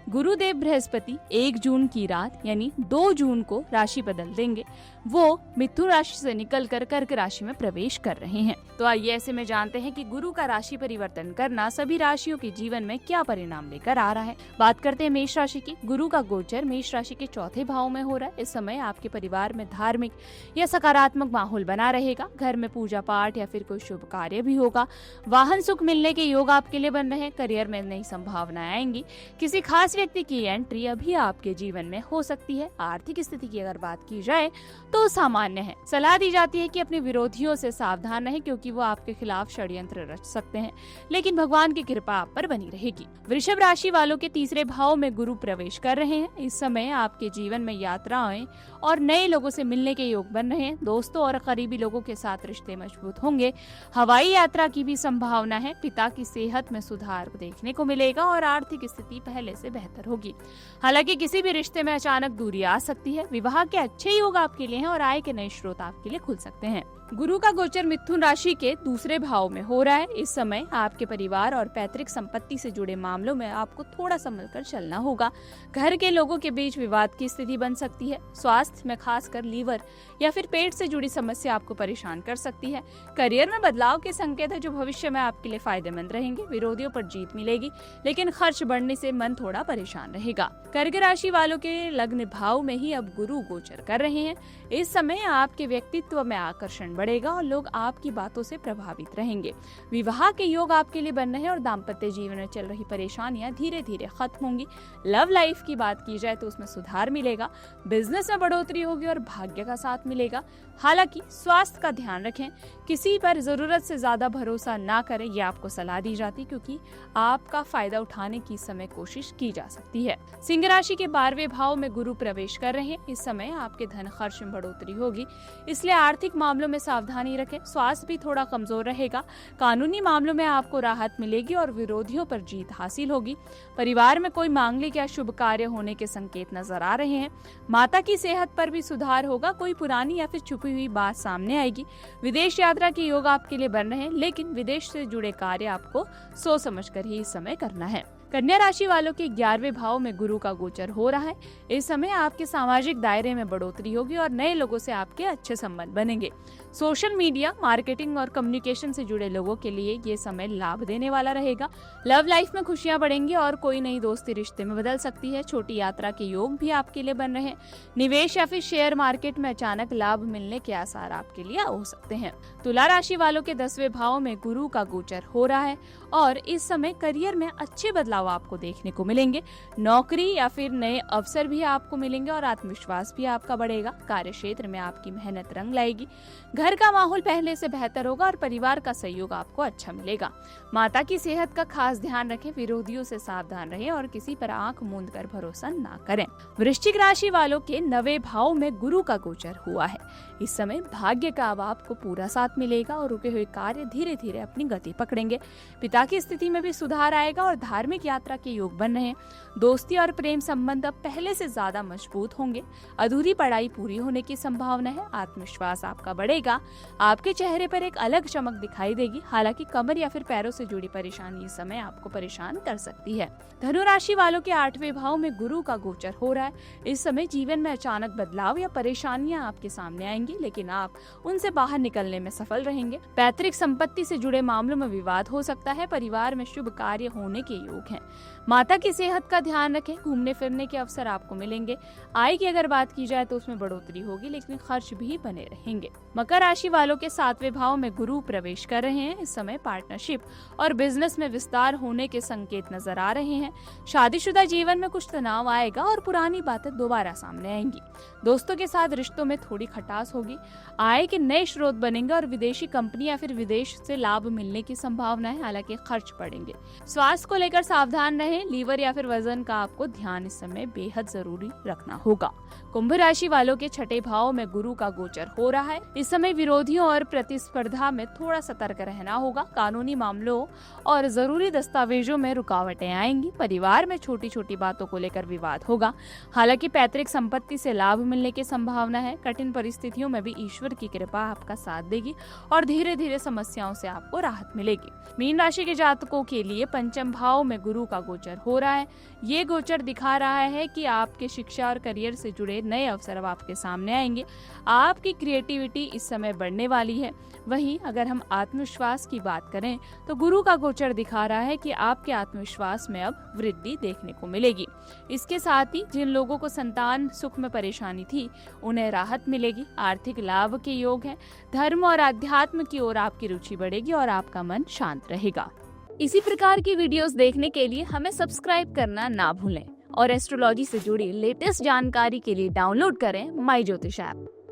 गुरुदेव बृहस्पति 1 जून की रात यानी 2 जून को राशि बदल देंगे। वो मिथुन राशि से निकलकर कर्क राशि में प्रवेश कर रहे हैं। तो आइए ऐसे में जानते हैं कि गुरु का राशि परिवर्तन करना सभी राशियों के जीवन में क्या परिणाम लेकर आ रहा है। बात करते हैं मेष राशि की। गुरु का गोचर मेष राशि के चौथे भाव में हो रहा है। इस समय आपके परिवार में धार्मिक या सकारात्मक माहौल बना रहेगा। घर में पूजा पाठ या फिर कोई शुभ कार्य भी होगा। वाहन सुख मिलने के योग आपके लिए बन रहे हैं। करियर में नई संभावनाएं आएंगी। किसी खास व्यक्ति की एंट्री अभी आपके जीवन में हो सकती है। आर्थिक स्थिति की अगर बात की जाए तो सामान्य है। सलाह दी जाती है कि अपने विरोधियों से सावधान रहें क्योंकि वो आपके खिलाफ षड्यंत्र रच सकते हैं, लेकिन भगवान की कृपा आप पर बनी रहेगी। वृषभ राशि वालों के तीसरे भाव में गुरु प्रवेश कर रहे हैं। इस समय आपके जीवन में यात्राएं और नए लोगों से मिलने के योग बन रहे हैं। दोस्तों और करीबी लोगों के साथ रिश्ते मजबूत होंगे। हवाई यात्रा की भी संभावना है। पिता की सेहत में सुधार देखने को मिलेगा और आर्थिक स्थिति पहले से बेहतर होगी। हालांकि किसी भी रिश्ते में अचानक दूरी आ सकती है। विवाह के अच्छे योग आपके लिए हैं और आय के नए स्रोत आपके लिए खुल सकते हैं। गुरु का गोचर मिथुन राशि के दूसरे भाव में हो रहा है। इस समय आपके परिवार और पैतृक संपत्ति से जुड़े मामलों में आपको थोड़ा संभल कर चलना होगा। घर के लोगों के बीच विवाद की स्थिति बन सकती है। स्वास्थ्य में खासकर लीवर या फिर पेट से जुड़ी समस्या आपको परेशान कर सकती है। करियर में बदलाव के संकेत है जो भविष्य में आपके लिए फायदेमंद रहेंगे। विरोधियों पर जीत मिलेगी, लेकिन खर्च बढ़ने से मन थोड़ा परेशान रहेगा। कर्क राशि वालों के लग्न भाव में ही अब गुरु गोचर कर रहे हैं। इस समय आपके व्यक्तित्व में आकर्षण बढ़ेगा और लोग आपकी बातों से प्रभावित रहेंगे। विवाह के योग आपके लिए बन रहे हैं और दाम्पत्य जीवन में चल रही परेशानियां धीरे धीरे खत्म होंगी। लव लाइफ की बात की जाए तो उसमें सुधार मिलेगा। बिजनेस में बढ़ोतरी होगी और भाग्य का साथ मिलेगा। हालांकि स्वास्थ्य का ध्यान रखें। किसी पर जरूरत से ज्यादा भरोसा ना करें, यह आपको सलाह दी जाती क्योंकि आपका फायदा उठाने की इस समय कोशिश की जा सकती है। सिंह राशि के 12वें भाव में गुरु प्रवेश कर रहे हैं। इस समय आपके धन खर्च में बढ़ोतरी होगी, इसलिए आर्थिक मामलों में सावधानी रखें। स्वास्थ्य भी थोड़ा कमजोर रहेगा। कानूनी मामलों में आपको राहत मिलेगी और विरोधियों पर जीत हासिल होगी। परिवार में कोई मांगलिक या शुभ कार्य होने के संकेत नजर आ रहे हैं। माता की सेहत पर भी सुधार होगा। कोई पुरानी या फिर छुपी हुई बात सामने आएगी। विदेश यात्रा के योग आपके लिए बन रहे हैं, लेकिन विदेश से जुड़े कार्य आपको सोच समझकर ही इस समय करना है। कन्या राशि वालों के 11वें भाव में गुरु का गोचर हो रहा है। इस समय आपके सामाजिक दायरे में बढ़ोतरी होगी और नए लोगों से आपके अच्छे संबंध बनेंगे। सोशल मीडिया, मार्केटिंग और कम्युनिकेशन से जुड़े लोगों के लिए ये समय लाभ देने वाला रहेगा। लव लाइफ में खुशियां बढ़ेंगी और कोई नई दोस्ती रिश्ते में बदल सकती है। छोटी यात्रा के योग भी आपके लिए बन रहे हैं। निवेश या फिर शेयर मार्केट में अचानक लाभ मिलने के आसार आपके लिए हो सकते हैं। तुला राशि वालों के 10वें भाव में गुरु का गोचर हो रहा है और इस समय करियर में अच्छे बदलाव आपको देखने को मिलेंगे। नौकरी या फिर नए अवसर भी आपको मिलेंगे और आत्मविश्वास भी आपका बढ़ेगा। कार्य क्षेत्र में आपकी मेहनत रंग लाएगी। घर का माहौल पहले से बेहतर होगा और परिवार का सहयोग आपको अच्छा मिलेगा। माता की सेहत का खास ध्यान रखें। विरोधियों से सावधान रहें और किसी पर आंख मूंद कर भरोसा ना करें। वृश्चिक राशि वालों के 9वें भाव में गुरु का गोचर हुआ है। इस समय भाग्य का अब आपको पूरा साथ मिलेगा और रुके हुए कार्य धीरे धीरे अपनी गति पकड़ेंगे। पिता की स्थिति में भी सुधार आएगा और धार्मिक यात्रा के योग बन रहे हैं। दोस्ती और प्रेम संबंध अब पहले से ज्यादा मजबूत होंगे। अधूरी पढ़ाई पूरी होने की संभावना है। आत्मविश्वास आपका बढ़ेगा। आपके चेहरे पर एक अलग चमक दिखाई देगी। हालांकि कमर या फिर पैरों से जुड़ी परेशानी इस समय आपको परेशान कर सकती है। धनु राशि वालों के 8वें भाव में गुरु का गोचर हो रहा है। इस समय जीवन में अचानक बदलाव या परेशानियां आपके सामने आएंगी, लेकिन आप उनसे बाहर निकलने में सफल रहेंगे। पैतृक संपत्ति से जुड़े मामलों में विवाद हो सकता है। परिवार में शुभ कार्य होने के योग हैं। माता की सेहत का ध्यान रखें। घूमने फिरने के अवसर आपको मिलेंगे। आय की अगर बात की जाए तो उसमें बढ़ोतरी होगी, लेकिन खर्च भी बने रहेंगे। मकर राशि वालों के 7वें भाव में गुरु प्रवेश कर रहे हैं। इस समय पार्टनरशिप और बिजनेस में विस्तार होने के संकेत नजर आ रहे हैं। शादीशुदा जीवन में कुछ तनाव आएगा और पुरानी बातें दोबारा सामने आएंगी। दोस्तों के साथ रिश्तों में थोड़ी खटास होगी। आय के नए स्रोत बनेंगे और विदेशी कंपनी या फिर विदेश से लाभ मिलने की संभावना है। हालांकि खर्च बढ़ेंगे। स्वास्थ्य को लेकर सावधान रहें। लीवर या फिर वजन का आपको ध्यान इस समय बेहद जरूरी रखना होगा। कुंभ राशि वालों के 6ठे भाव में गुरु का गोचर हो रहा है। इस समय विरोधियों और प्रतिस्पर्धा में थोड़ा सतर्क रहना होगा। कानूनी मामलों और जरूरी दस्तावेजों में रुकावटें आएंगी। परिवार में छोटी छोटी बातों को लेकर विवाद होगा। हालांकि पैतृक संपत्ति से लाभ मिलने की संभावना है। कठिन परिस्थितियों में भी ईश्वर की कृपा आपका साथ देगी और धीरे धीरे समस्याओं से आपको राहत मिलेगी। मीन राशि के जातकों के लिए 5म भाव में गुरु का गोचर गोचर हो रहा है। ये गोचर दिखा रहा है कि आपके शिक्षा और करियर से जुड़े नए अवसर अब आपके सामने आएंगे। आपकी क्रिएटिविटी इस समय बढ़ने वाली है। वहीं अगर हम आत्मविश्वास की बात करें तो गुरु का गोचर दिखा रहा है कि आपके आत्मविश्वास में अब वृद्धि देखने को मिलेगी। इसके साथ ही जिन लोगों को संतान सुख में परेशानी थी उन्हें राहत मिलेगी। आर्थिक लाभ के योग हैं। धर्म और अध्यात्म की ओर आपकी रुचि बढ़ेगी और आपका मन शांत रहेगा। इसी प्रकार की वीडियोस देखने के लिए हमें सब्सक्राइब करना ना भूलें और एस्ट्रोलॉजी से जुड़ी लेटेस्ट जानकारी के लिए डाउनलोड करें माई ज्योतिष ऐप।